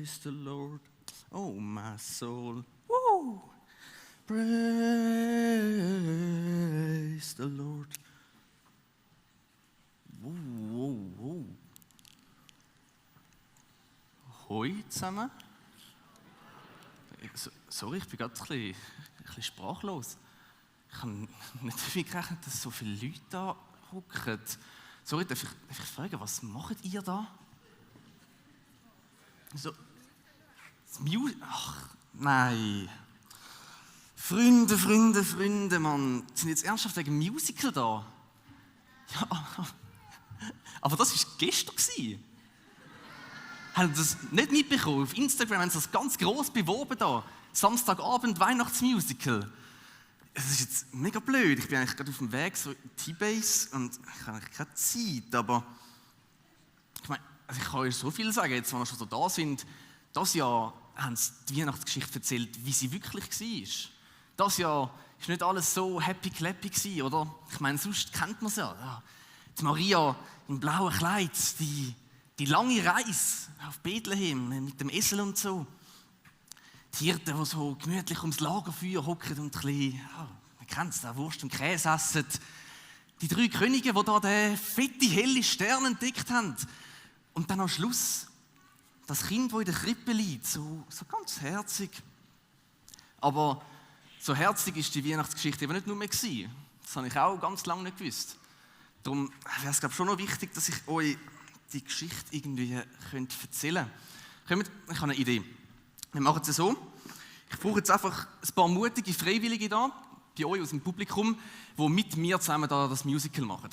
Praise the Lord, oh my soul. Woo! Praise the Lord. Wow. Hoi zusammen. Sorry, ich bin gerade ein bisschen sprachlos. Ich habe nicht damit gerechnet, dass so viele Leute da hocken. Sorry, darf ich fragen, was macht ihr da? So, ach, nein. Freunde, Mann. Sind jetzt ernsthaft wegen Musical da? Ja, aber das war gestern. Haben Sie das nicht mitbekommen? Auf Instagram haben Sie das ganz gross beworben da. Samstagabend Weihnachtsmusical. Es ist jetzt mega blöd. Ich bin eigentlich gerade auf dem Weg so in T-Base und ich habe eigentlich keine Zeit. Aber ich meine, also ich kann euch so viel sagen, jetzt, wenn wir schon so da sind. Das Jahr haben sie die Weihnachtsgeschichte erzählt, wie sie wirklich war. Das Jahr war nicht alles so happy-clappy, oder? Ich meine, sonst kennt man es ja. Die Maria im blauen Kleid, die lange Reise auf Bethlehem mit dem Esel und so. Die Hirten, die so gemütlich ums Lagerfeuer hocken und ein bisschen, man kennt es, Wurst und Käse essen. Die 3 Könige, die da den fette, helle Stern entdeckt haben. Und dann am Schluss das Kind, das in der Krippe liegt, so ganz herzig. Aber so herzig war die Weihnachtsgeschichte eben nicht nur mehr gewesen. Das habe ich auch ganz lange nicht gewusst. Darum wäre es, glaube ich, schon noch wichtig, dass ich euch die Geschichte irgendwie erzählen könnte. Ich habe eine Idee. Wir machen es so. Ich brauche jetzt einfach ein paar mutige Freiwillige da, bei euch aus dem Publikum, die mit mir zusammen da das Musical machen.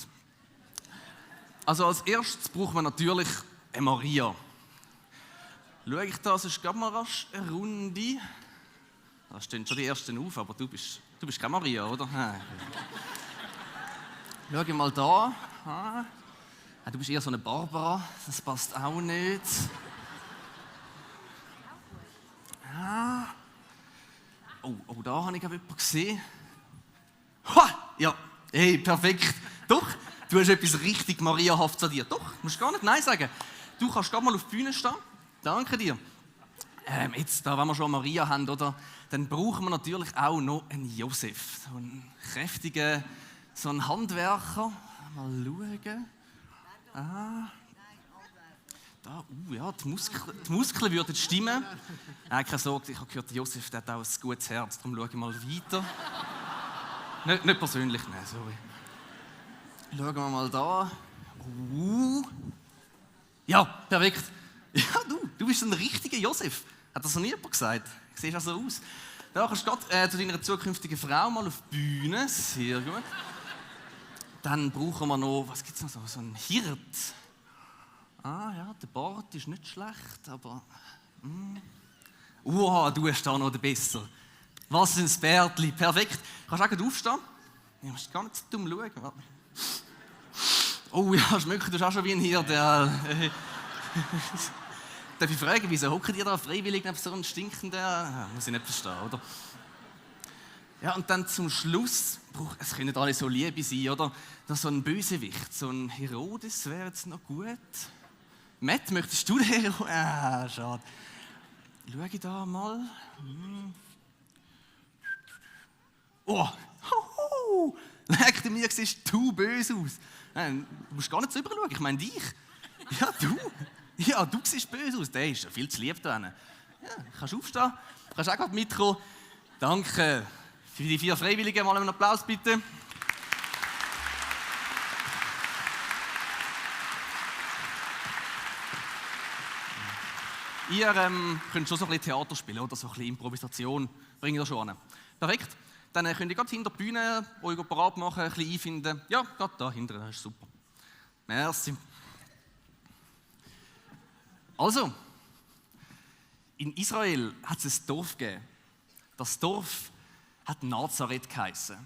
Also als erstes brauchen wir natürlich eine Maria. Schaue ich da, sonst gab mal rasch eine Runde. Da stehen schon die ersten auf, aber du bist keine Maria, oder? Schau mal da. Du bist eher so eine Barbara, das passt auch nicht. Oh, da habe ich jemanden gesehen. Ja, hey, perfekt. Doch, du hast etwas richtig Mariahaftes an dir. Doch, musst gar nicht Nein sagen. Du kannst gerade mal auf die Bühne stehen. Danke dir. Jetzt, da, wenn wir schon Maria haben, oder, dann brauchen wir natürlich auch noch einen Josef. So einen kräftigen, so einen Handwerker. Mal schauen. Da, ja, die Muskeln würden stimmen. Keine Sorge, ich habe gehört, Josef der hat auch ein gutes Herz, darum schaue ich mal weiter. Nicht persönlich, nein, sorry. Schauen wir mal da. Ja, perfekt. Ja, du bist ein richtiger Josef. Hat das noch nie jemand gesagt? Ich sehe auch so aus. Da kannst du gerade zu deiner zukünftigen Frau mal auf die Bühne. Sehr gut. Dann brauchen wir noch, was gibt es noch so einen Hirt. Ja, der Bart ist nicht schlecht, aber... du hast da noch den Besser. Was ein Bärtli, perfekt. Kannst du auch gleich aufstehen? Du musst gar nicht so dumm schauen. Oh ja, schmeckt du auch schon wie ein Hirt. Darf ich fragen, wieso hockt ihr da freiwillig neben so einem stinkenden... Muss ich nicht verstehen, oder? Ja, und dann zum Schluss, es können nicht alle so Liebe sein, oder? Das so ein Bösewicht, so ein Herodes wäre jetzt noch gut. Matt, möchtest du den Herodes? Schade. Schau ich da mal. Leck, mir siehst du böse aus. Du musst gar nicht so überschauen, ich meine dich. Ja, du. Ja, du siehst böse aus. Der ist ja viel zu lieb da. Ja, kannst aufstehen, kannst auch gerade mitkommen. Danke. Für die 4 Freiwilligen mal einen Applaus bitte. Ihr könnt schon so ein bisschen Theater spielen oder so ein bisschen Improvisation. Bringt ihr schon an. Perfekt. Dann könnt ihr gerade hinter der Bühne euch parat machen, ein bisschen einfinden. Ja, gerade da hinten, das ist super. Merci. Also, in Israel hat es ein Dorf gegeben. Das Dorf hat Nazareth geheißen.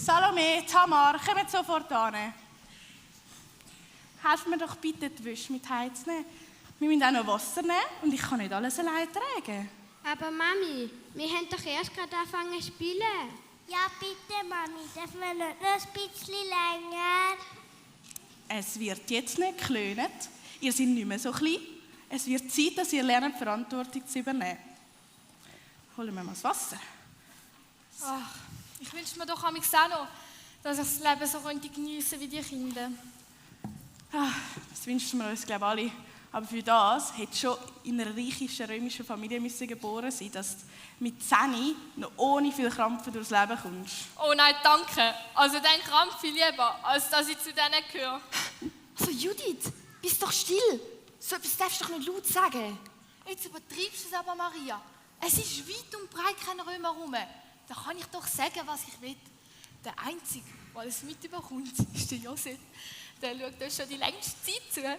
Salome, Tamar, kommt sofort an. Helfen mir doch bitte, die Wäsche mit heimzunehmen. Wir müssen auch noch Wasser nehmen und ich kann nicht alles allein tragen. Aber Mami, wir haben doch erst gerade angefangen zu spielen. Ja, bitte, Mami, dürfen wir nicht noch ein bisschen länger? Es wird jetzt nicht geklönt. Ihr seid nicht mehr so klein. Es wird Zeit, dass ihr lernt, Verantwortung zu übernehmen. Holen wir mal das Wasser. Ach, ich wünsche mir doch auch noch, dass ich das Leben so geniessen könnte wie die Kinder. Das wünschen wir uns, glaube ich, alle. Aber für das hätte schon in einer reichischen römischen Familie geboren sein, dass du mit 10 noch ohne viel Krampfen durchs Leben kommst. Oh nein, danke. Also den Krampf viel lieber, als dass ich zu denen gehöre. Also Judith, bist doch still. So etwas darfst du doch nicht laut sagen. Jetzt übertreibst du es aber, Maria. Es ist weit und breit kein Römer rum. Da kann ich doch sagen, was ich will. Der Einzige, der alles mitbekommt, ist der Josef. Der schaut uns schon die längste Zeit zu.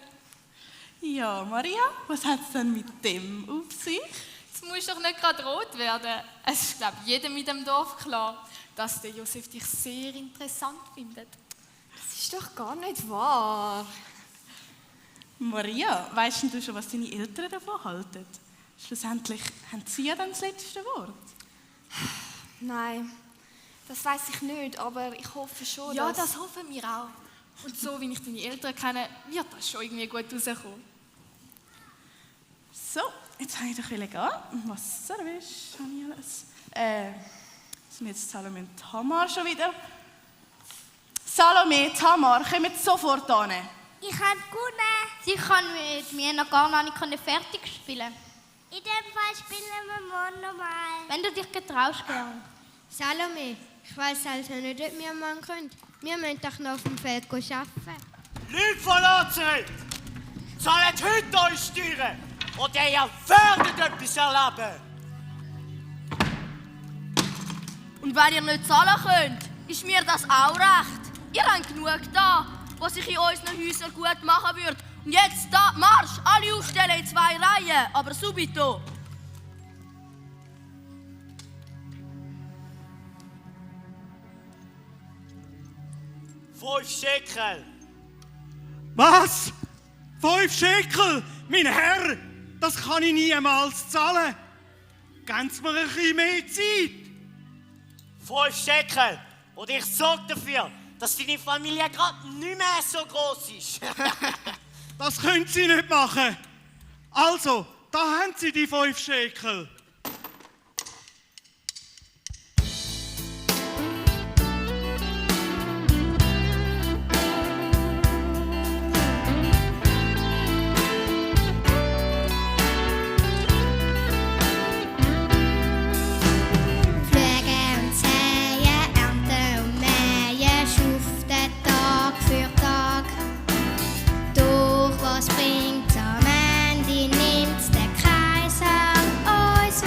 Ja, Maria, was hat es denn mit dem auf sich? Jetzt musst du doch nicht gerade rot werden. Es ist, glaube ich, jedem in dem Dorf klar, dass der Josef dich sehr interessant findet. Das ist doch gar nicht wahr. Maria, weißt du schon, was deine Eltern davon halten? Schlussendlich haben sie ja dann das letzte Wort. Nein, das weiß ich nicht, aber ich hoffe schon, Ja, dass... das hoffen wir auch. Und so, wie ich deine Eltern kenne, wird das schon irgendwie gut rauskommen. So, jetzt wollte ich doch gehen. Wasser, Wäsche, habe ich alles. Sind jetzt Salome und Tamar schon wieder? Salome, Tamar, kommt sofort an. Ich habe gewonnen. Sie kann mit mir noch gar nicht fertig spielen. In dem Fall spielen wir morgen nochmal. Wenn du dich getraust, gern. Salome, ich weiss also nicht, ob wir morgen können. Wir müssen doch noch auf dem Feld arbeiten. Leute von Nazareth, zahlt heute eure Steuern oder ihr werdet etwas erleben. Und wenn ihr nicht zahlen könnt, ist mir das auch recht. Ihr habt genug da, was ich in unseren Häusern gut machen würde. Und jetzt da, Marsch, alle aufstellen in 2 Reihen, aber subito. $5. Was? 5 Schekel? Mein Herr, das kann ich niemals zahlen. Geben Sie mir ein bisschen mehr Zeit. $5. Und ich sorge dafür, dass deine Familie gerade nicht mehr so groß ist. Das können Sie nicht machen. Also, da haben Sie die 5 Schekel. Doch was bringt's am Ende? Nimmt's der Kaiser uns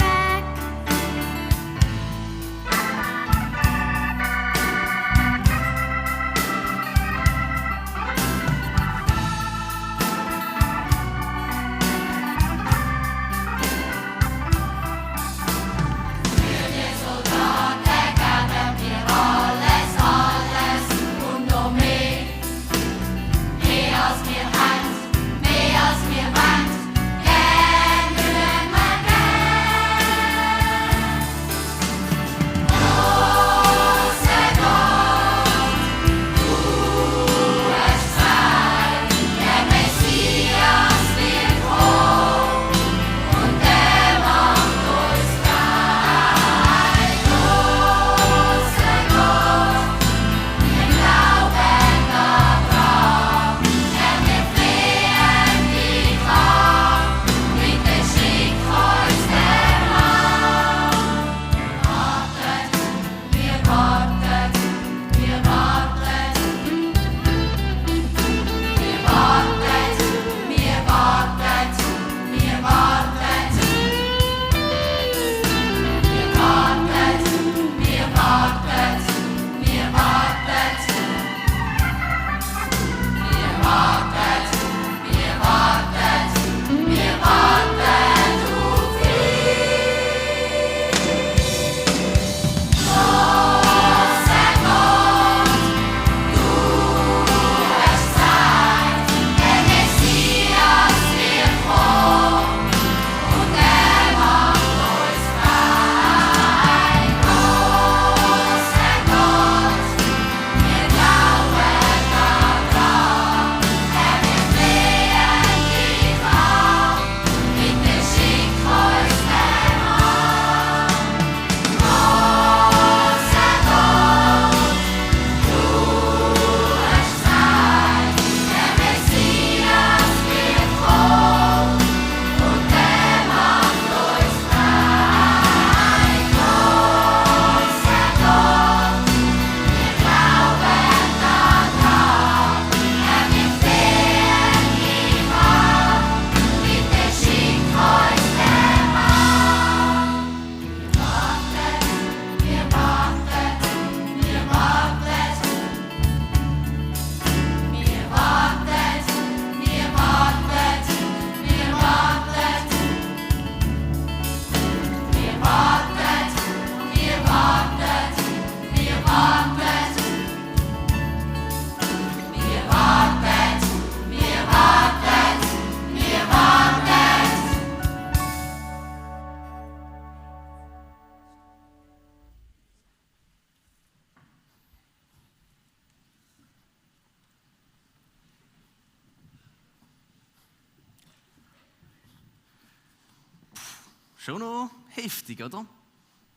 Schon noch heftig, oder?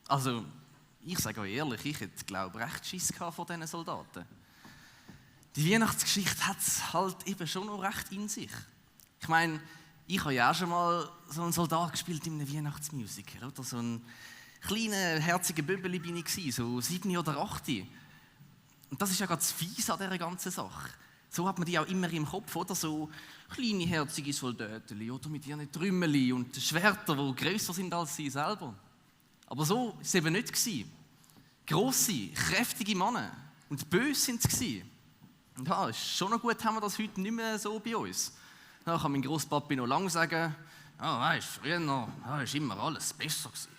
Also, ich sage euch ehrlich, ich hätte, glaube ich, recht Schiss gehabt vor diesen Soldaten. Die Weihnachtsgeschichte hat es halt eben schon noch recht in sich. Ich meine, ich habe ja auch schon mal so einen Soldat gespielt in einem Weihnachtsmusical, oder? So ein kleiner, herziger Böbeli bin ich, so 7 oder 8. Und das ist ja ganz fies an dieser ganzen Sache. So hat man die auch immer im Kopf, oder? So kleine, herzige Soldaten, oder? Mit ihren Trümmeli und Schwerter, die grösser sind als sie selber. Aber so war es eben nicht. Grosse, kräftige Männer. Und böse sind sie. Und ja, ist schon noch gut, haben wir das heute nicht mehr so bei uns. Da kann mein Grosspapi noch lange sagen, ja, weisst, früher war immer alles besser gewesen.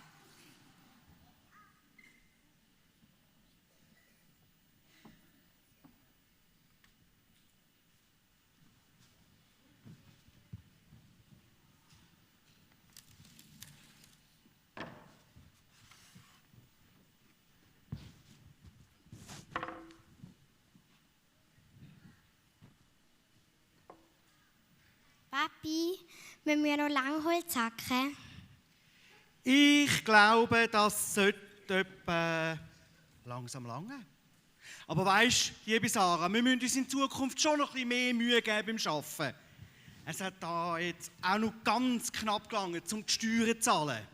Papi, wir müssen noch Langholz hacken. Ich glaube, das sollte etwa langsam lange. Aber weisst, liebe Sarah, wir müssen uns in Zukunft schon noch ein bisschen mehr Mühe geben beim Arbeiten. Es hat da jetzt auch noch ganz knapp gelangen, um die Steuern zu zahlen.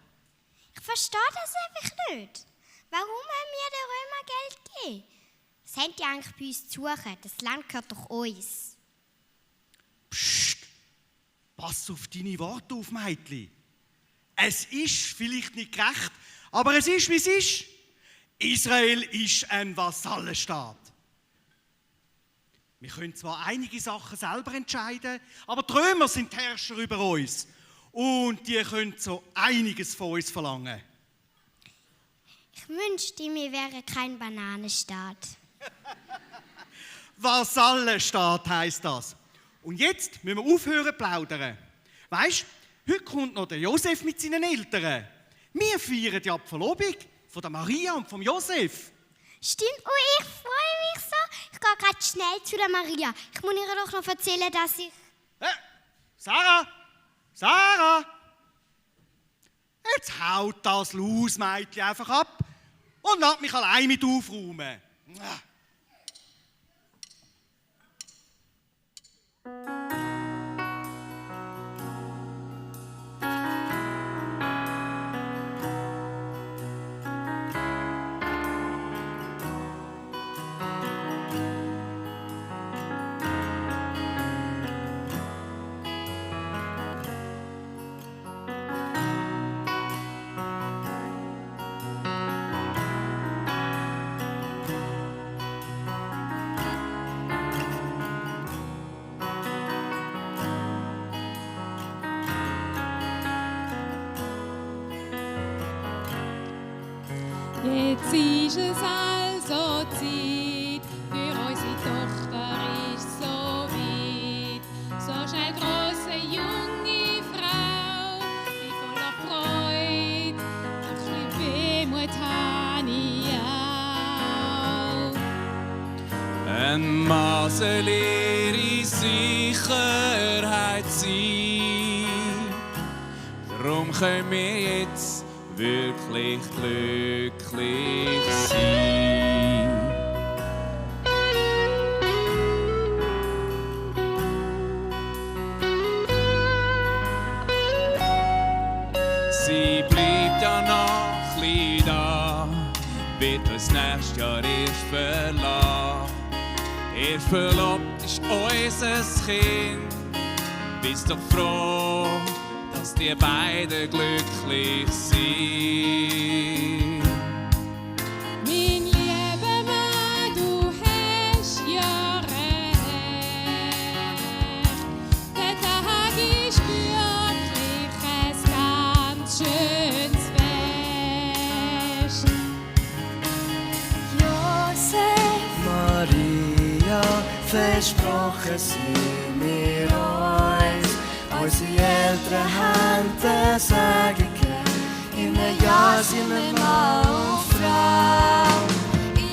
Ich verstehe das einfach nicht. Warum haben wir den Römer Geld gegeben? Das haben die eigentlich bei uns zu suchen. Das Land gehört doch uns. Psst! Pass auf deine Worte auf, Mädchen. Es ist vielleicht nicht gerecht, aber es ist, wie es ist. Israel ist ein Vasallenstaat. Wir können zwar einige Sachen selber entscheiden, aber die Römer sind die Herrscher über uns. Und die können so einiges von uns verlangen. Ich wünschte, wir wären kein Bananenstaat. Vasallenstaat heisst das. Und jetzt müssen wir aufhören zu plaudern. Weisst, heute kommt noch der Josef mit seinen Eltern. Wir feiern die Verlobung von der Maria und vom Josef. Stimmt, oh, ich freue mich so. Ich gehe gerade schnell zu der Maria. Ich muss ihr doch noch erzählen, dass ich... Sarah! Sarah! Jetzt haut das Lausmädchen einfach ab und lässt mich allein mit aufräumen. Jetzt ist es also Zeit, für unsere Tochter ist so weit. So schnell grosse junge Frau, wie voller Freude, doch ein bisschen Wehmut habe ich auch. Ein Masel ihre Sicherheit sein, darum können wir jetzt wirklich glücklich sein. Sie bleibt ja noch ein da, wird das nächste Jahr erst verlassen. Erst verlobt ist unser Kind, bist doch froh, dass die beiden glücklich sind. Mein lieber Mann, du hast ja recht. Der Tag ist wirklich ein ganz schönes Fest. Josef, Maria, versprochen sind wir uns. Unsere Eltern haben das Sagen gegeben. In einem Jahr sind wir Mann und Frau.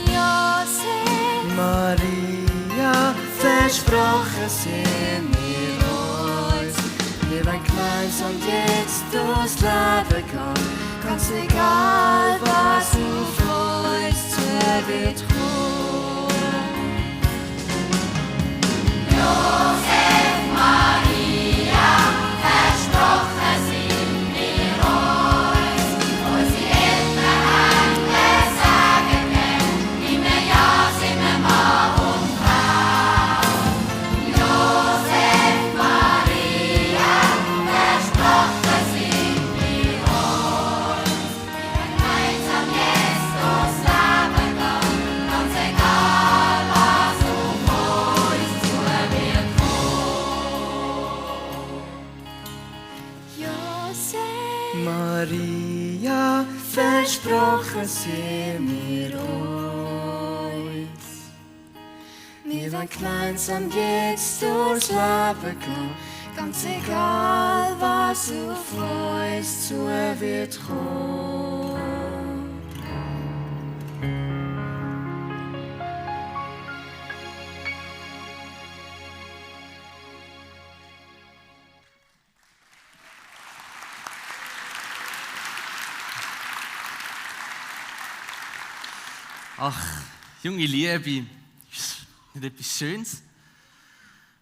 Josef, Maria, versprochen sind wir uns. Wir wollen klein gemeinsam jetzt durchs Leben gehen, ganz egal, was auf uns zu wird kommen. Josef, Maria, versprochen sind wir uns. Unsere Eltern haben gesagt, immer ja sind wir Mann und Frau. Josef, Maria, versprochen sind wir uns. Gemeinsam jetzt durchs Leben gehen, ganz egal, was auf uns zu wird kommen. Josef, Maria, versprochen sind wir uns. Wir wollen gemeinsam jetzt durchs Leben gehen, ganz egal, was auf uns zu wird kommen. Ach, junge Liebe, ist nicht etwas Schönes?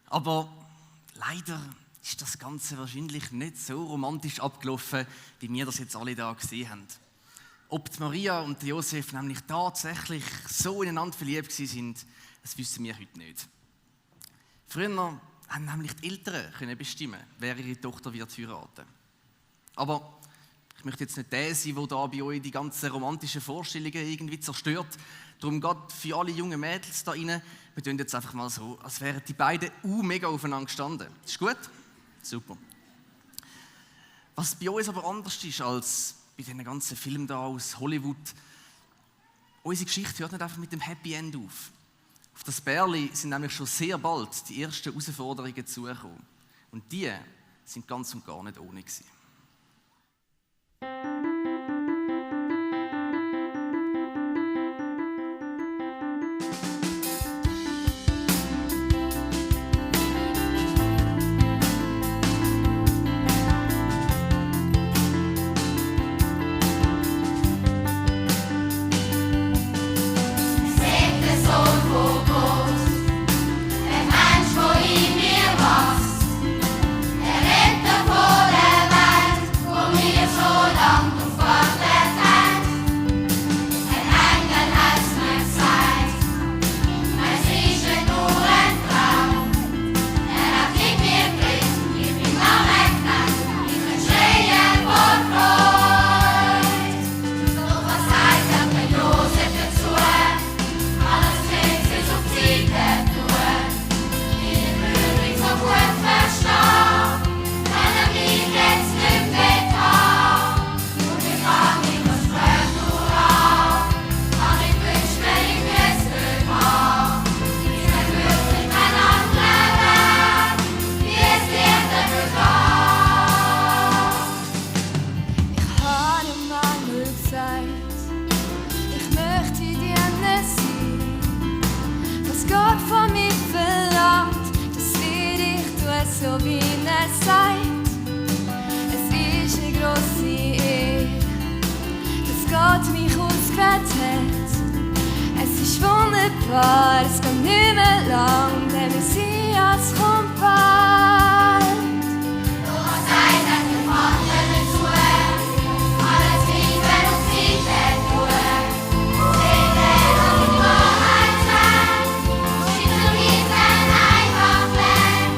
Aber leider ist das Ganze wahrscheinlich nicht so romantisch abgelaufen, wie wir das jetzt alle da gesehen haben. Ob die Maria und der Josef nämlich tatsächlich so ineinander verliebt waren, das wissen wir heute nicht. Früher haben nämlich die Eltern können bestimmen, wer ihre Tochter wird heiraten. Aber ich möchte jetzt nicht der sein, der da bei euch die ganzen romantischen Vorstellungen irgendwie zerstört. Darum geht für alle jungen Mädels da rein, wir tun jetzt einfach mal so, als wären die beiden mega aufeinander gestanden. Ist gut? Super. Was bei uns aber anders ist als bei diesen ganzen Filmen da aus Hollywood, unsere Geschichte hört nicht einfach mit dem Happy End auf. Auf das Bärli sind nämlich schon sehr bald die ersten Herausforderungen zugekommen. Und die sind ganz und gar nicht ohne gewesen. Es kommt nicht mehr lang, der Messias kommt bald. Du hast einen Gefangenen zu, alles Liebe und Friede tun. Rede und die Wahrheit sein, schüttel Riesen einfach weg.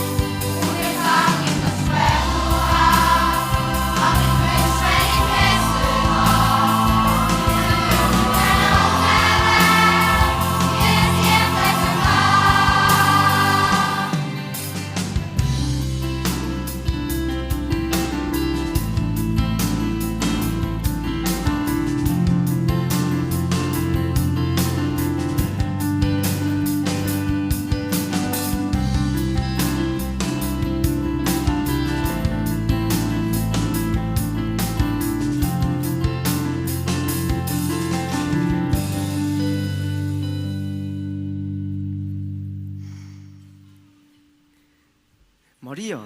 Und wir fangen das Schwert nur an, aber ich wünsche, wenn ich besser war. Maria,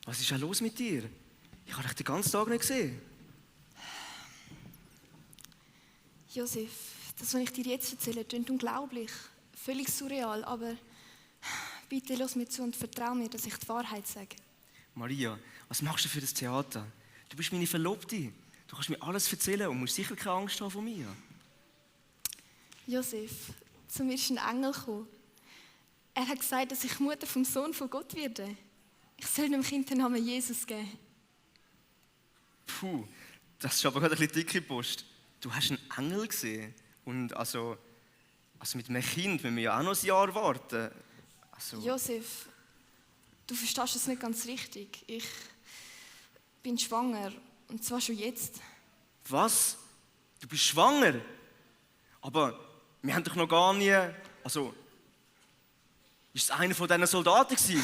was ist denn los mit dir? Ich habe dich den ganzen Tag nicht gesehen. Josef, das, was ich dir jetzt erzähle, klingt unglaublich. Völlig surreal, aber bitte lass mir zu und vertrau mir, dass ich die Wahrheit sage. Maria, was machst du für das Theater? Du bist meine Verlobte. Du kannst mir alles erzählen und musst sicher keine Angst haben vor mir. Josef, zu mir ist ein Engel gekommen. Er hat gesagt, dass ich Mutter vom Sohn von Gott werde. Ich soll dem Kind den Namen Jesus geben. Puh, das ist aber gerade ein bisschen dicke Post. Du hast einen Engel gesehen. Und also mit einem Kind müssen wir ja auch noch ein Jahr warten. Josef, du verstehst es nicht ganz richtig. Ich bin schwanger. Und zwar schon jetzt. Was? Du bist schwanger? Aber wir haben doch noch gar nie... Also, ist es einer von diesen Soldaten gewesen?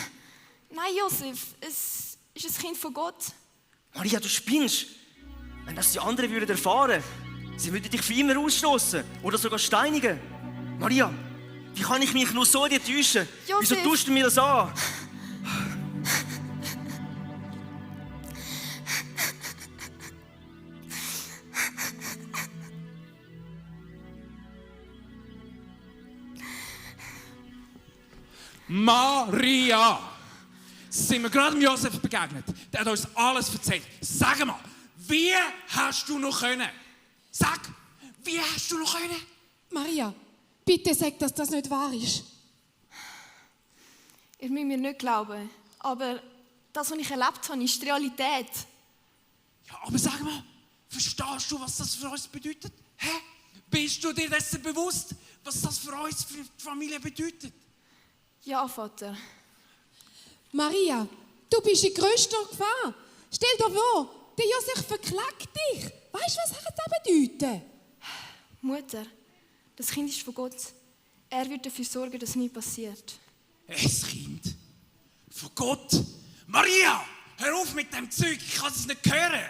Nein, Josef, es ist ein Kind von Gott. Maria, du spinnst. Wenn das die anderen würden erfahren, sie würden dich für immer ausstoßen oder sogar steinigen. Maria, wie kann ich mich nur so dir täuschen? Josef. Wieso tust du mir das an? Maria! Sind wir gerade Josef begegnet? Der hat uns alles erzählt. Sag mal, wie hast du noch können? Sag, wie hast du noch können? Maria, bitte sag, dass das nicht wahr ist. Ihr müsst mir nicht glauben, aber das, was ich erlebt habe, ist die Realität. Ja, aber sag mal, verstehst du, was das für uns bedeutet? Hä? Bist du dir dessen bewusst, was das für uns, für die Familie bedeutet? Ja, Vater. Maria, du bist in grösster Gefahr. Stell dir vor, der Josef verklagt dich. Weißt du, was das bedeutet? Mutter, das Kind ist von Gott. Er wird dafür sorgen, dass nichts passiert. Ein Kind? Von Gott? Maria, hör auf mit dem Zeug, ich kann es nicht hören.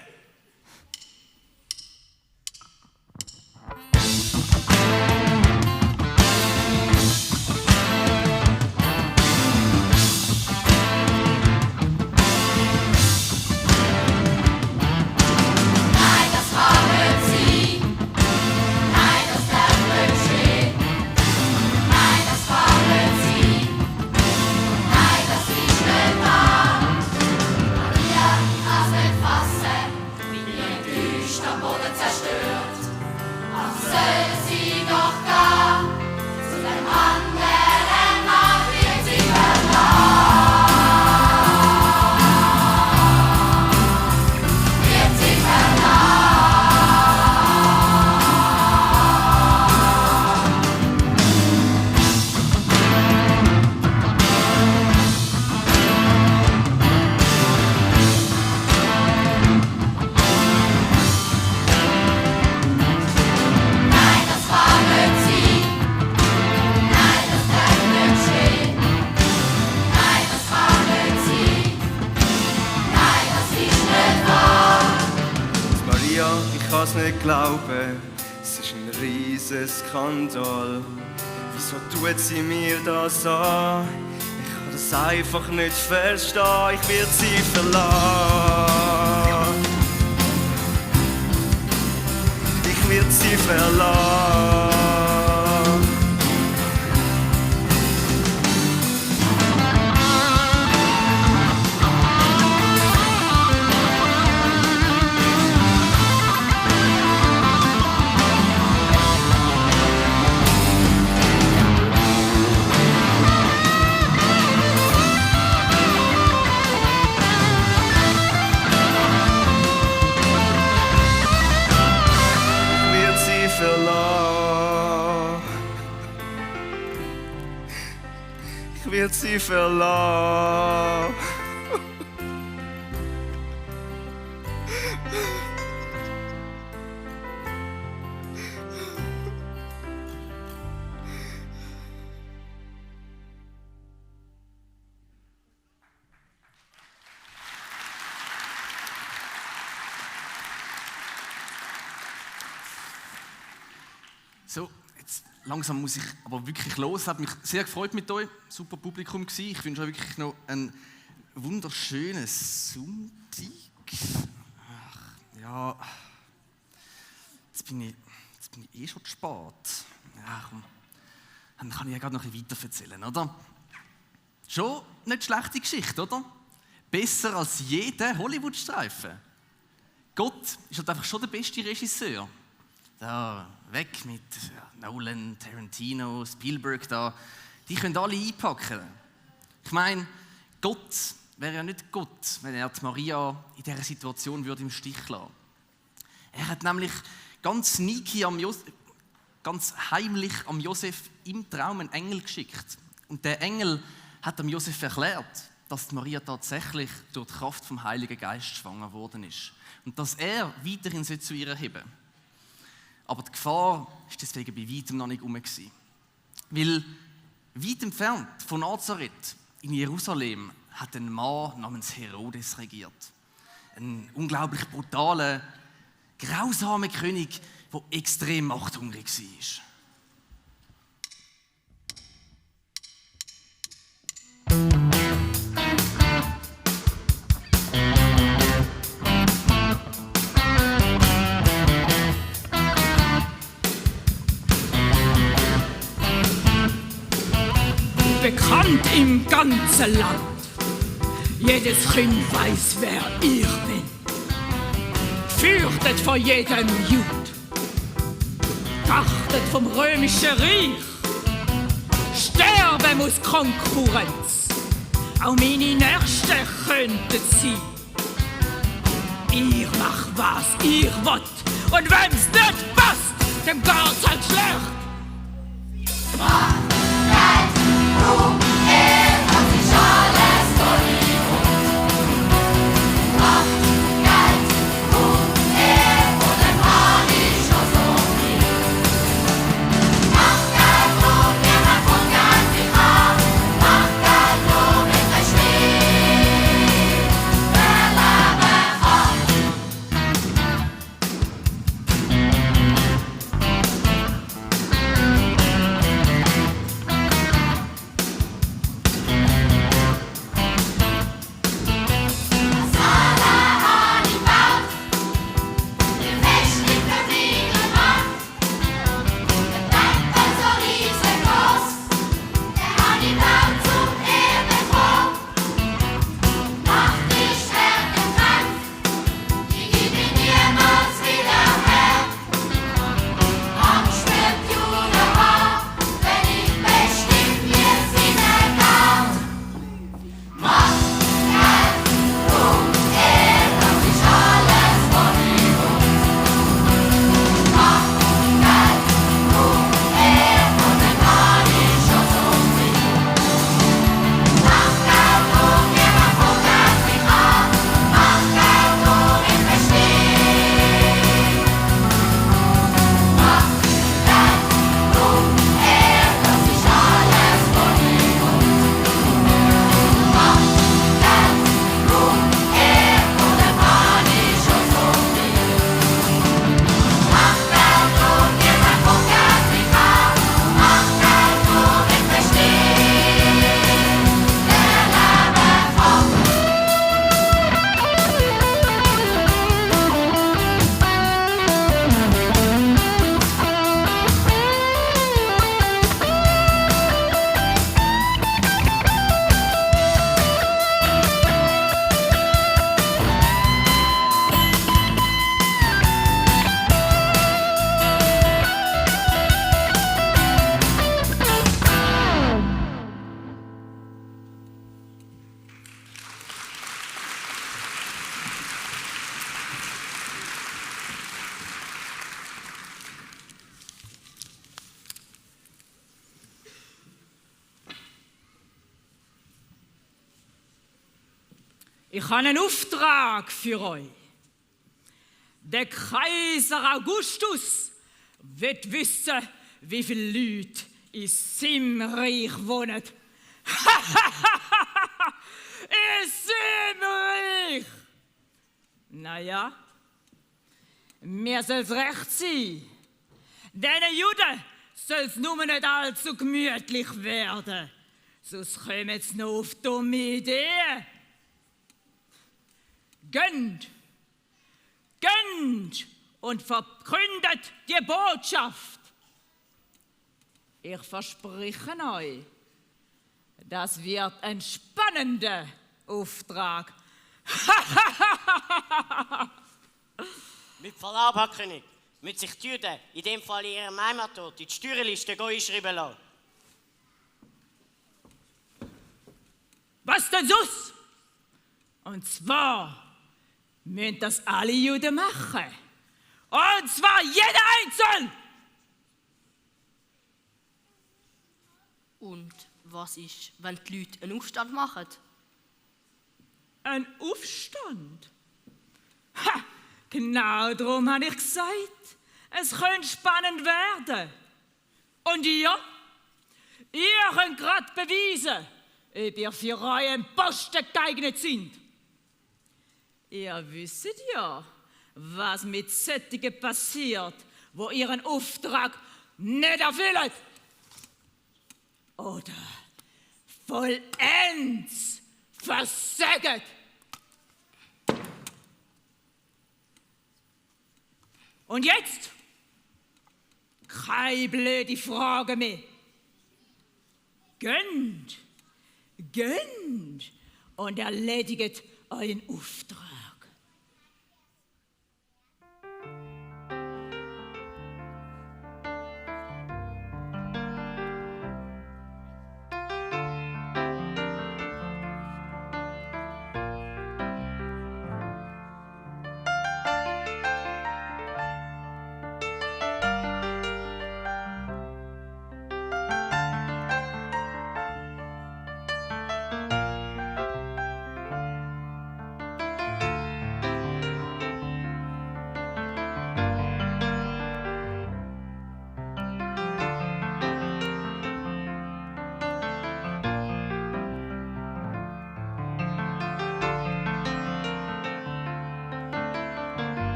Nicht glauben, es ist ein riesen Skandal. Wieso tut sie mir das an? Ich kann das einfach nicht verstehen. Ich will sie verlassen. Ich will sie verlassen. Ich will sie verlassen. So, jetzt langsam muss ich aber wirklich los. Es hat mich sehr gefreut mit euch. Super Publikum gewesen. Ich wünsche euch wirklich noch einen wunderschönen Sonntag. Ja, jetzt bin ich eh schon zu spät. Ja, komm, dann kann ich ja gerade noch ein bisschen weiter erzählen, oder? Schon nicht schlechte Geschichte, oder? Besser als jeder Hollywood-Streifen. Gott ist halt einfach schon der beste Regisseur. Da, weg mit Nolan, Tarantino, Spielberg da. Die können alle einpacken. Ich meine, Gott wäre ja nicht Gott, wenn er die Maria in dieser Situation im Stich lassen würde. Er hat nämlich ganz sneaky ganz heimlich am Josef im Traum einen Engel geschickt. Und der Engel hat dem Josef erklärt, dass die Maria tatsächlich durch die Kraft vom Heiligen Geist schwanger worden ist. Und dass er weiterhin zu ihr heben soll. Aber die Gefahr war deswegen bei weitem noch nicht herum. Weil weit entfernt von Nazareth in Jerusalem hat ein Mann namens Herodes regiert. Ein unglaublich brutaler, grausamer König, der extrem machthungrig war. Bekannt im ganzen Land. Jedes Kind weiß, wer ich bin. Fürchtet vor jedem Jud. Geachtet vom römischen Reich. Sterben muss Konkurrenz. Auch meine Nächsten könnten sein. Ich mach, was ich will. Und wenn's nicht passt, dem geht's halt schlecht. Ich habe einen Auftrag für euch. Der Kaiser Augustus wird wissen, wie viele Leute in seinem Reich wohnen. In seinem Reich! Naja, mir soll es recht sein. Diesen Juden soll es nur nicht allzu gemütlich werden. Sonst kommen sie noch auf dumme Ideen. Gönnt Geht und verkündet die Botschaft. Ich verspreche euch, das wird ein spannender Auftrag. Mit Verlaub, Herr König, müssen sich die Juden, in dem Fall in ihrem Heimatort, in die Steuerliste einschreiben lassen. Was denn sonst? Und zwar müssen das alle Juden machen. Und zwar jeder einzeln. Und was ist, wenn die Leute einen Aufstand machen? Ein Aufstand? Ha! Genau darum habe ich gesagt, es könnte spannend werden. Und ihr könnt gerade beweisen, ob ihr für euren Posten geeignet sind. Ihr wisst ja, was mit solchen passiert, wo ihren Auftrag nicht erfüllen. Oder vollends versagen. Und jetzt? Keine blöde Frage mehr. Gönnt und erledigt euren Auftrag.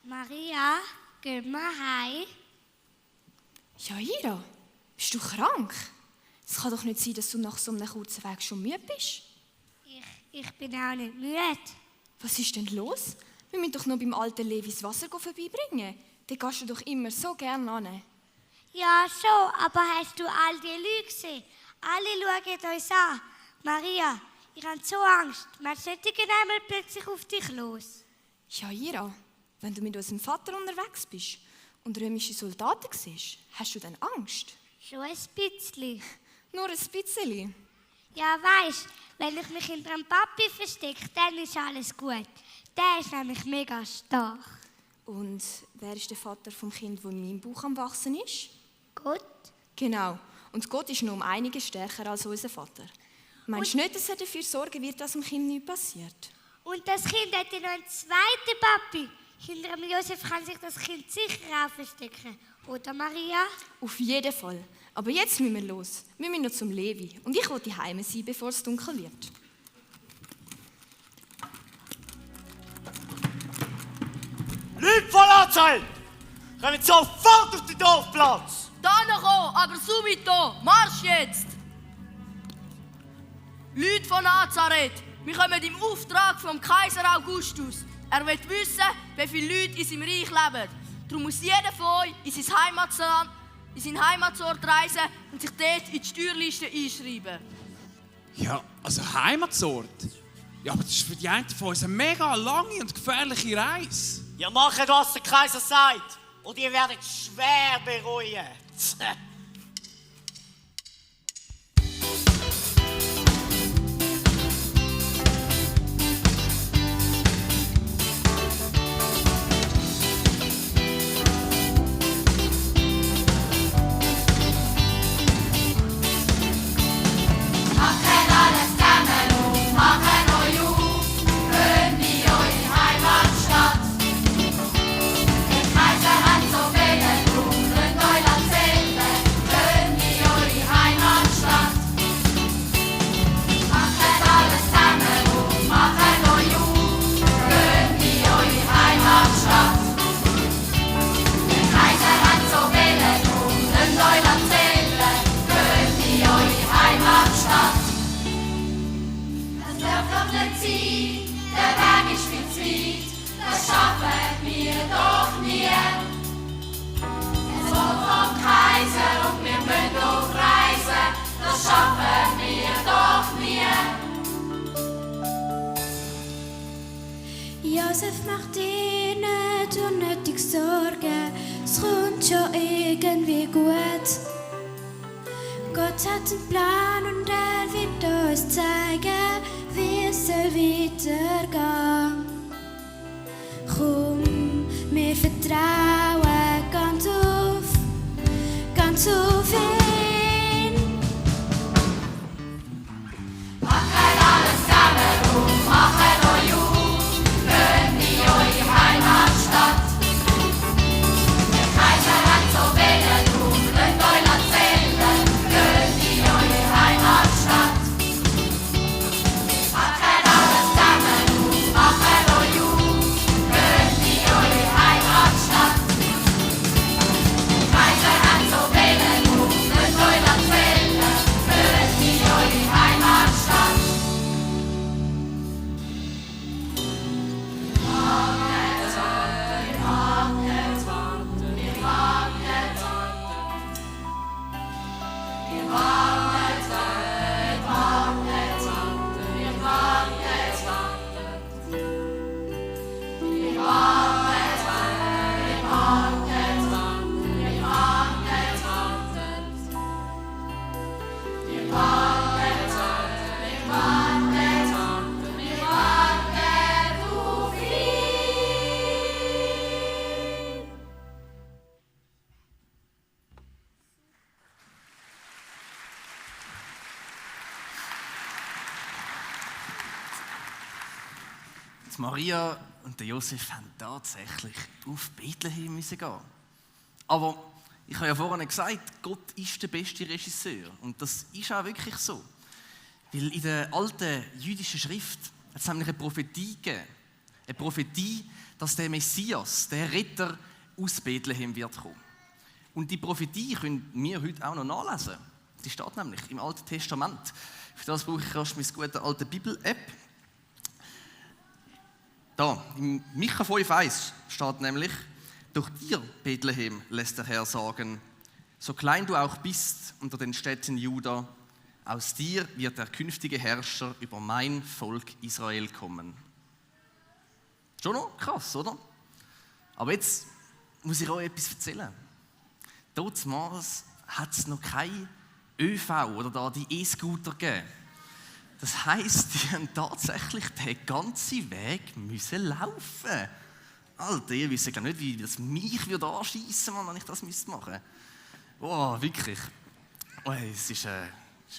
Maria, gehen wir heim? Jaira, bist du krank? Es kann doch nicht sein, dass du nach so einem kurzen Weg schon müde bist. Ich bin auch nicht müde. Was ist denn los? Wir müssen doch noch beim alten Levis Wasser vorbeibringen. Den gehst du doch immer so gerne an. Ja, schon, aber hast du all die Leute gesehen? Alle schauen uns an. Maria, ich habe so Angst. Man sollte einmal plötzlich auf dich los. Jaira, wenn du mit unserem Vater unterwegs bist und römische Soldaten siehst, hast du dann Angst? Schon ein bisschen. Nur ein bisschen? Ja, weisst, wenn ich mich hinter einem Papi verstecke, dann ist alles gut. Der ist nämlich mega stark. Und wer ist der Vater vom Kind, das in meinem Bauch am Wachsen ist? Gott. Genau. Und Gott ist noch um einiges stärker als unser Vater. Meinst du nicht, dass er dafür sorgen wird, dass dem Kind nichts passiert? Und das Kind hat ja noch einen zweiten Papi. Hinter dem Josef kann sich das Kind sicher auch verstecken. Oder, Maria? Auf jeden Fall. Aber jetzt müssen wir los. Wir müssen noch zum Levi. Und ich will die Heime sein, bevor es dunkel wird. Leute von Lazareth! Kommt sofort auf den Dorfplatz! Da noch, aber subito! Marsch jetzt! Leute von Nazareth, wir kommen im Auftrag vom Kaiser Augustus. Er will wissen, wie viele Leute in seinem Reich leben. Darum muss jeder von euch in seinen Heimatsort reisen und sich dort in die Steuerliste einschreiben. Ja, also Heimatsort? Ja, aber das ist für die einen von uns eine mega lange und gefährliche Reise. Ihr macht, was der Kaiser sagt. Und ihr werdet schwer bereuen. Kaiser hat so wenig, und Neuland selber. Gott hat einen Plan und er wird uns zeigen, wie es soll weitergehen. Komm, wir vertrauen ganz auf ihn. Macht alles zusammen und macht euch auf, gehen in eure Heimatstadt. Der Kaiser hat so wählen, drum lasst euch erzählen, gehen in eure Heimatstadt. Macht alles zusammen und macht euch auf, gehen in eure Heimatstadt. Der Kaiser hat so wählen, drum lasst euch erzählen, gehen in eure Heimatstadt. Die Maria und der Josef haben tatsächlich auf Bethlehem müssen gehen. Aber ich habe ja vorhin gesagt, Gott ist der beste Regisseur. Und das ist auch wirklich so. Weil in der alten jüdischen Schrift hat es nämlich eine Prophetie gegeben. Eine Prophetie, dass der Messias, der Retter, aus Bethlehem wird kommen. Und die Prophetie können wir heute auch noch nachlesen. Die steht nämlich im Alten Testament. Für das brauche ich erst meine gute alte Bibel-App. Da, im Micha 5,1 steht nämlich: Durch dir, Bethlehem, lässt der Herr sagen, so klein du auch bist unter den Städten Juda, aus dir wird der künftige Herrscher über mein Volk Israel kommen. Schon noch krass, oder? Aber jetzt muss ich euch etwas erzählen. Damals hat es noch kein ÖV oder da die E-Scooter gegeben. Das heisst, die haben tatsächlich den ganzen Weg müssen laufen. Alter, ihr wisst ja nicht, wie das mich anschiessen würde, wenn ich das machen müsste. Oh, wirklich. Oh, es ist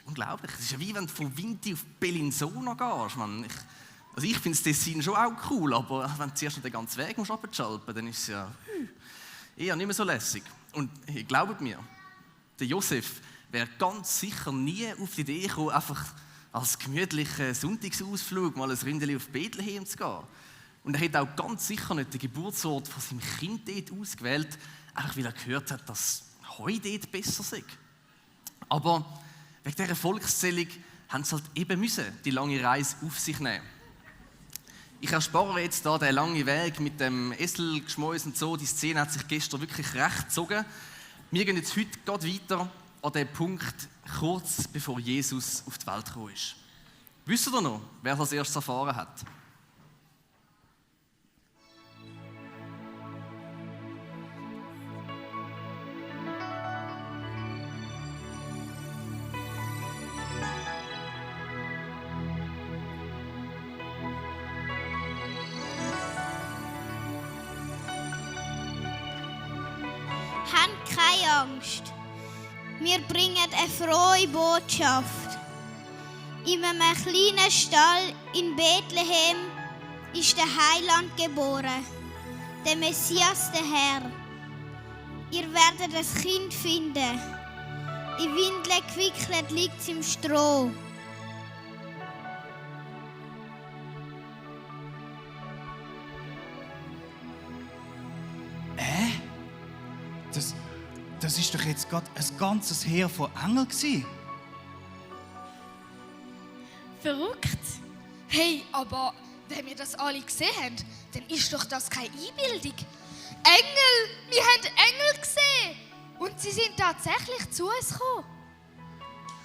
unglaublich. Es ist ja wie wenn du von Vinti auf Bellinzona gehst. Ich finde das Tessin schon auch cool, aber wenn du zuerst noch den ganzen Weg runterschalten musst, dann ist es ja eher nicht mehr so lässig. Und hey, glaubt mir, der Josef wäre ganz sicher nie auf die Idee gekommen, einfach als gemütlichen Sonntagsausflug mal ein Ründchen auf Bethlehem zu gehen. Und er hat auch ganz sicher nicht den Geburtsort von seinem Kind dort ausgewählt, einfach weil er gehört hat, dass Heu dort besser sei. Aber wegen dieser Volkszählung haben sie halt eben müssen die lange Reise auf sich nehmen. Ich erspare jetzt da den langen Weg mit dem Esselgeschmäus und so. Die Szene hat sich gestern wirklich recht gezogen. Wir gehen jetzt heute gerade weiter an den Punkt, kurz bevor Jesus auf die Welt gekommen ist. Wisst ihr noch, wer das als erstes erfahren hat? Habt keine Angst. Wir bringen eine frohe Botschaft. In einem kleinen Stall in Bethlehem ist der Heiland geboren, der Messias, der Herr. Ihr werdet das Kind finden. In Windeln gewickelt liegt es im Stroh. Das ist doch jetzt gerade ein ganzes Heer von Engeln gewesen. Verrückt. Hey, aber wenn wir das alle gesehen haben, dann ist doch das keine Einbildung. Engel! Wir haben Engel gesehen! Und sie sind tatsächlich zu uns gekommen.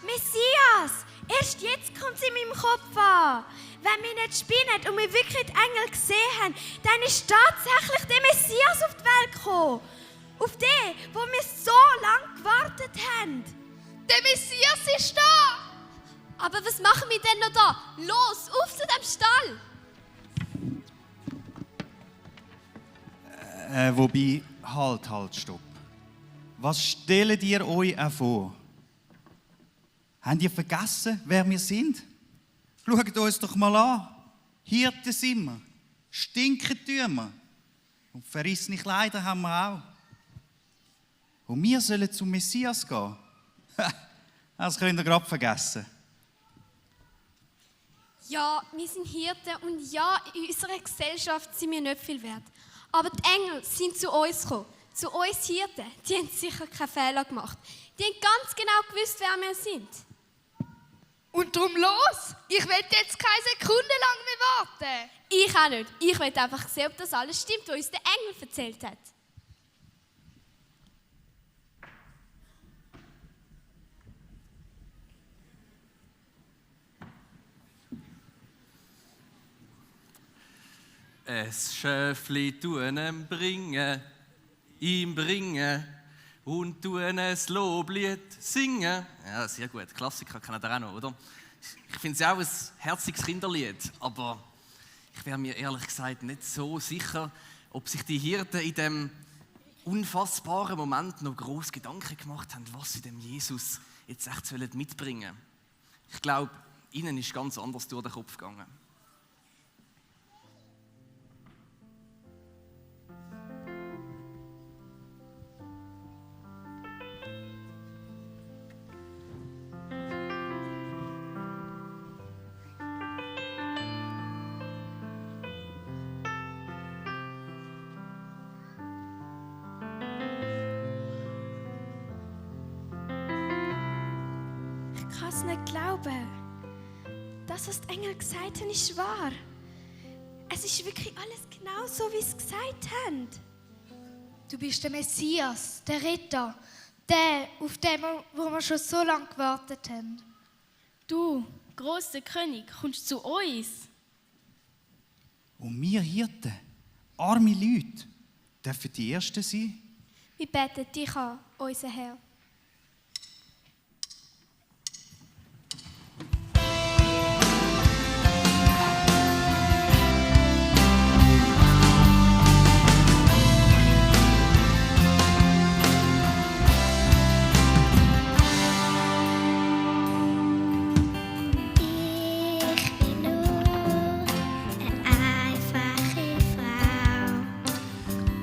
Messias! Erst jetzt kommt es in meinem Kopf an. Wenn wir nicht spinnen und wir wirklich die Engel gesehen haben, dann ist tatsächlich der Messias auf die Welt gekommen. Auf den, wo wir so lange gewartet haben. Der Messias ist da! Aber was machen wir denn noch da? Los, auf zu dem Stall! Wobei, halt, stopp. Was stellt ihr euch auch vor? Habt ihr vergessen, wer wir sind? Schaut uns doch mal an. Hirten sind wir, stinken tun wir und verrissene Kleider haben wir auch. Und wir sollen zum Messias gehen? Das könnt ihr gerade vergessen. Ja, wir sind Hirten und ja, in unserer Gesellschaft sind wir nicht viel wert. Aber die Engel sind zu uns gekommen, zu uns Hirten. Die haben sicher keinen Fehler gemacht. Die haben ganz genau gewusst, wer wir sind. Und drum los! Ich will jetzt keine Sekunde lang mehr warten. Ich auch nicht. Ich will einfach sehen, ob das alles stimmt, was uns der Engel erzählt hat. Es Schöfli tun ihm bringen und tun ein Loblied singen. Ja, sehr gut. Klassiker kennt ihr auch noch, oder? Ich finde es ja auch ein herziges Kinderlied, aber ich wäre mir ehrlich gesagt nicht so sicher, ob sich die Hirten in diesem unfassbaren Moment noch gross Gedanken gemacht haben, was sie dem Jesus jetzt echt mitbringen sollen. Ich glaube, ihnen ist ganz anders durch den Kopf gegangen. Ich kann es nicht glauben. Das, was die Engel gesagt haben, ist wahr. Es ist wirklich alles genau so, wie sie gesagt haben. Du bist der Messias, der Retter, der, auf den wo wir schon so lange gewartet haben. Du, grosser König, kommst zu uns. Und wir Hirten, arme Leute, dürfen die Ersten sein? Wir beten dich an, unser Herr.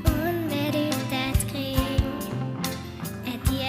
Unbedeutend gering, die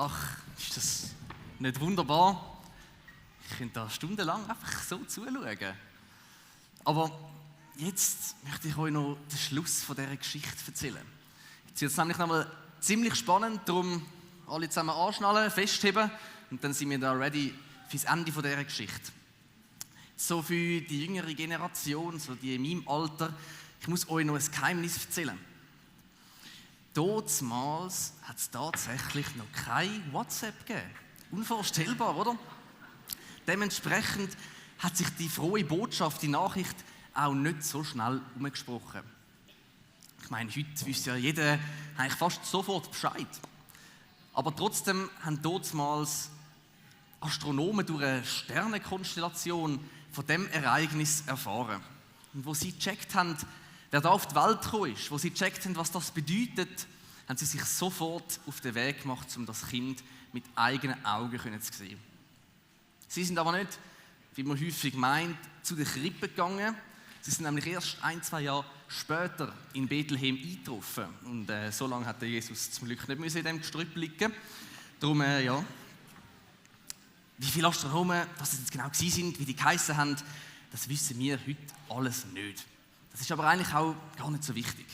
Ach, ist das nicht wunderbar? Ich könnte da stundenlang einfach so zuschauen. Aber jetzt möchte ich euch noch den Schluss von dieser Geschichte erzählen. Jetzt wird es nämlich nochmal ziemlich spannend, darum alle zusammen anschnallen, festheben und dann sind wir da ready für das Ende von dieser Geschichte. So für die jüngere Generation, so die in meinem Alter, ich muss euch noch ein Geheimnis erzählen. Damals hat es tatsächlich noch kein WhatsApp gegeben. Unvorstellbar, oder? Dementsprechend hat sich die frohe Botschaft, die Nachricht, auch nicht so schnell umgesprochen. Ich meine, heute wüsste ja jeder eigentlich fast sofort Bescheid. Aber trotzdem haben damals Astronomen durch eine Sternenkonstellation von dem Ereignis erfahren. Und wo sie gecheckt haben, wer da auf die Welt gekommen ist, wo sie gecheckt haben, was das bedeutet, haben sie sich sofort auf den Weg gemacht, um das Kind mit eigenen Augen zu sehen. Sie sind aber nicht, wie man häufig meint, zu der Krippe gegangen. Sie sind nämlich erst 1-2 Jahre später in Bethlehem eingetroffen. Und so lange hat der Jesus zum Glück nicht in diesem Gestrüpp liegen. Darum, ja. Wie viele Astronomen das jetzt genau waren, wie die geheissen haben, das wissen wir heute alles nicht. Das ist aber eigentlich auch gar nicht so wichtig.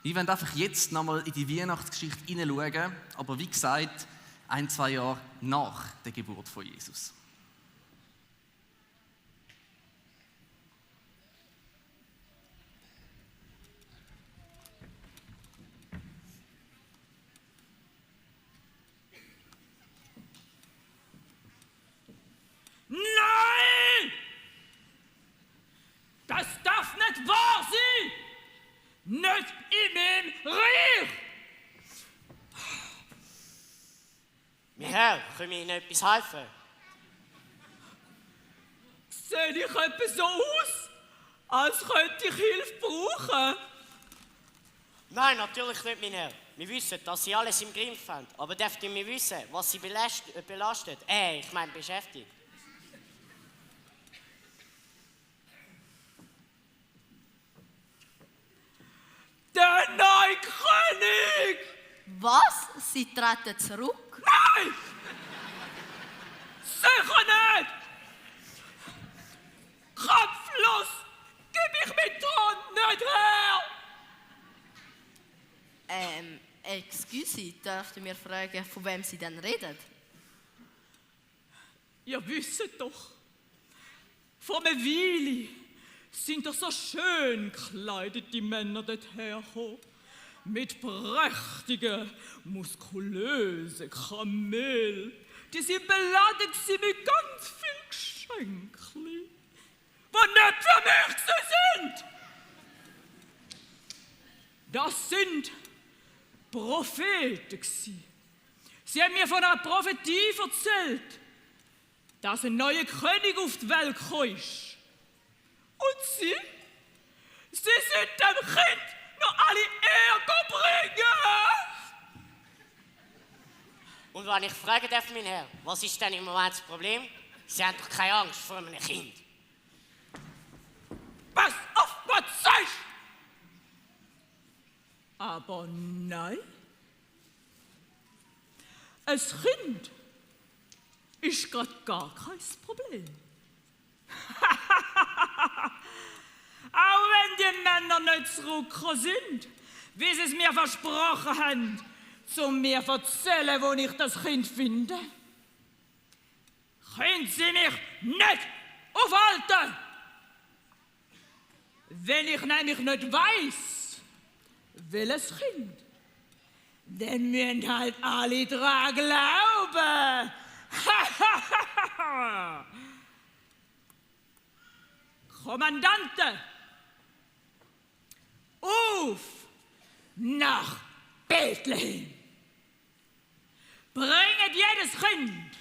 Wir wollen einfach jetzt nochmal in die Weihnachtsgeschichte hineinschauen, aber wie gesagt, 1-2 Jahre nach der Geburt von Jesus. Nein! Das darf nicht wahr sein! Nicht in meinem Reich! Mein Herr, können wir Ihnen etwas helfen? Sehe ich etwa so aus, als könnte ich Hilfe brauchen? Nein, natürlich nicht, mein Herr. Wir wissen, dass Sie alles im Griff haben. Aber dürften wir wissen, was Sie belastet? Ich meine beschäftigt. Der neue König! Was? Sie treten zurück? Nein! Sicher nicht! Kampflos gebe ich meinen Thron nicht her! Excuse, dürften wir fragen, von wem Sie denn reden? Ihr wisst doch, vor einer Weile sind doch so schön gekleidete Männer dorthin gekommen. Mit prächtigen, muskulösen Kamelen. Die sind beladen mit ganz vielen Geschenken, die nicht für mich sind. Das sind Propheten. Sie haben mir von einer Prophetie erzählt, dass ein neuer König auf die Welt gekommen ist. Und sie sind dem Kind noch alle Ehre bringen. Und wenn ich fragen darf, mein Herr, was ist denn im Moment das Problem? Sie haben doch keine Angst vor einem Kind. Pass auf, was sagst du? Aber nein. Ein Kind ist gerade gar kein Problem. Auch wenn die Männer nicht zurückgekommen sind, wie sie es mir versprochen haben, um mir zu erzählen, wo ich das Kind finde, können sie mich nicht aufhalten. Wenn ich nämlich nicht weiss, welches Kind, dann müssen halt alle daran glauben. Kommandanten, auf nach Bethlehem. Bringet jedes Kind,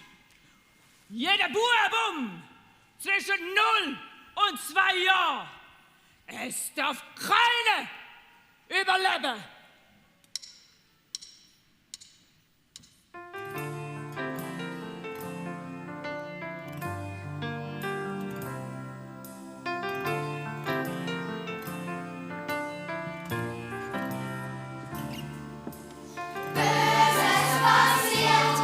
jeder Bub zwischen 0 und 2 Jahren. Es darf keine überleben. Böses passiert.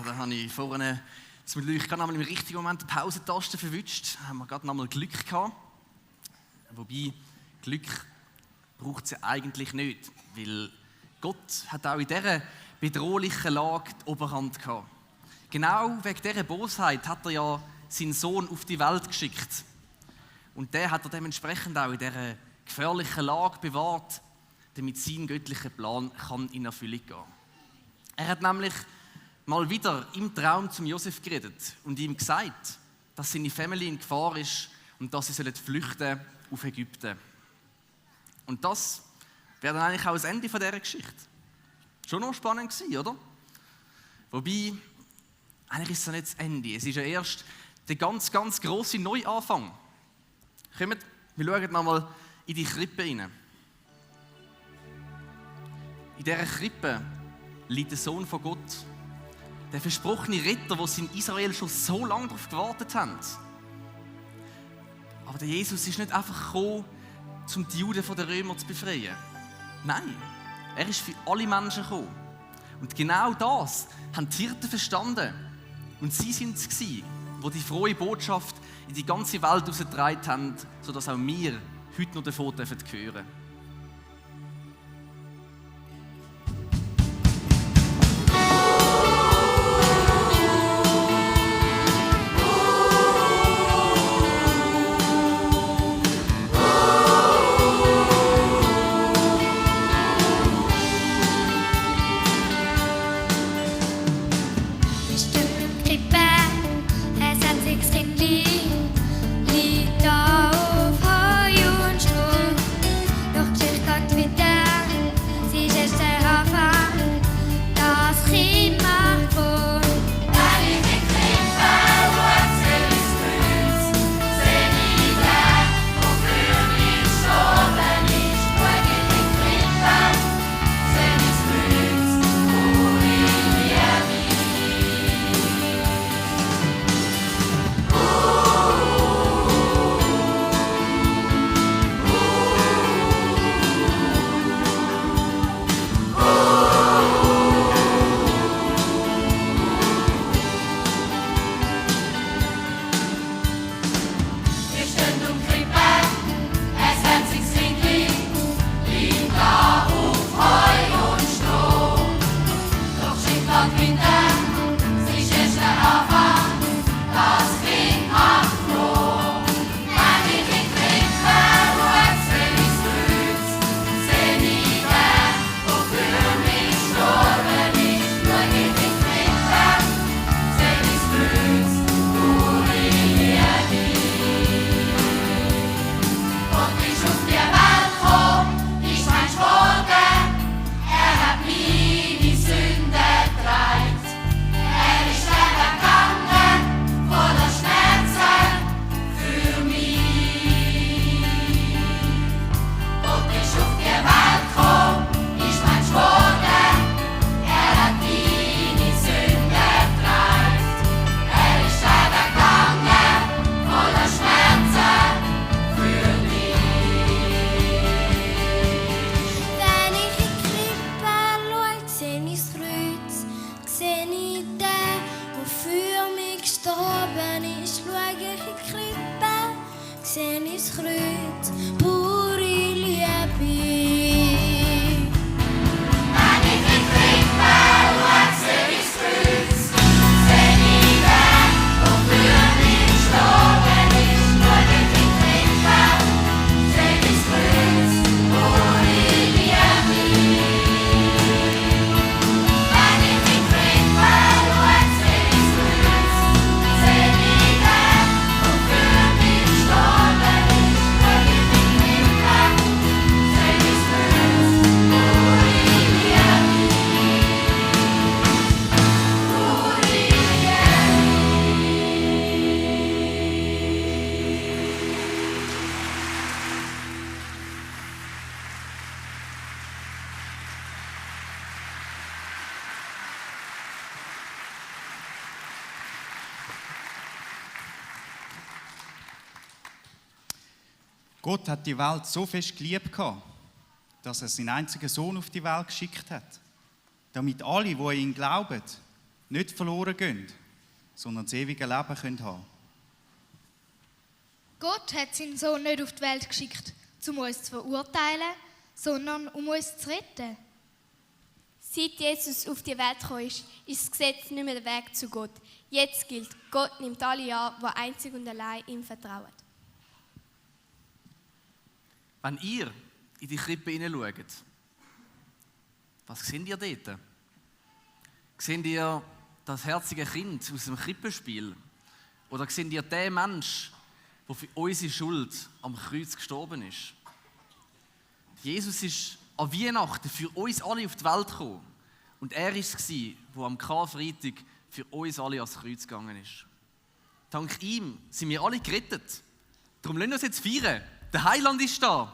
Da habe ich vorne zum Glück gerade im richtigen Moment die Pausentaste verwünscht. Da haben wir gerade nochmal Glück gehabt. Wobei, Glück braucht es ja eigentlich nicht, weil Gott hat auch in dieser bedrohlichen Lage die Oberhand gehabt. Genau wegen dieser Bosheit hat er ja seinen Sohn auf die Welt geschickt. Und der hat er dementsprechend auch in dieser gefährlichen Lage bewahrt, damit sein göttlicher Plan in Erfüllung gehen kann. Er hat nämlich mal wieder im Traum zum Josef geredet und ihm gesagt, dass seine Familie in Gefahr ist und dass sie flüchten auf Ägypten. Und das wäre dann eigentlich auch das Ende dieser Geschichte. Schon noch spannend gewesen, oder? Wobei, eigentlich ist es ja nicht das Ende. Es ist ja erst der ganz, ganz grosse Neuanfang. Kommt, wir schauen nochmal in die Krippe hinein. In dieser Krippe liegt der Sohn von Gott. Der versprochene Retter, den sie in Israel schon so lange darauf gewartet haben. Aber der Jesus ist nicht einfach gekommen, um die Juden von den Römern zu befreien. Nein, er ist für alle Menschen gekommen. Und genau das haben die Hirten verstanden. Und sie waren es, die die frohe Botschaft in die ganze Welt herausgetragen haben, sodass auch wir heute noch davon hören dürfen. Gott hat die Welt so fest geliebt, dass er seinen einzigen Sohn auf die Welt geschickt hat, damit alle, die an ihn glauben, nicht verloren gehen, sondern das ewige Leben haben können. Gott hat seinen Sohn nicht auf die Welt geschickt, um uns zu verurteilen, sondern um uns zu retten. Seit Jesus auf die Welt gekommen ist das Gesetz nicht mehr der Weg zu Gott. Jetzt gilt, Gott nimmt alle an, die einzig und allein ihm vertrauen. Wenn ihr in die Krippe hineinschaut, was seht ihr dort? Seht ihr das herzige Kind aus dem Krippenspiel? Oder seht ihr den Mensch, der für unsere Schuld am Kreuz gestorben ist? Jesus ist an Weihnachten für uns alle auf die Welt gekommen. Und er war es, der am Karfreitag für uns alle ans Kreuz gegangen ist. Dank ihm sind wir alle gerettet. Darum lassen wir uns jetzt feiern. Der Heiland ist da.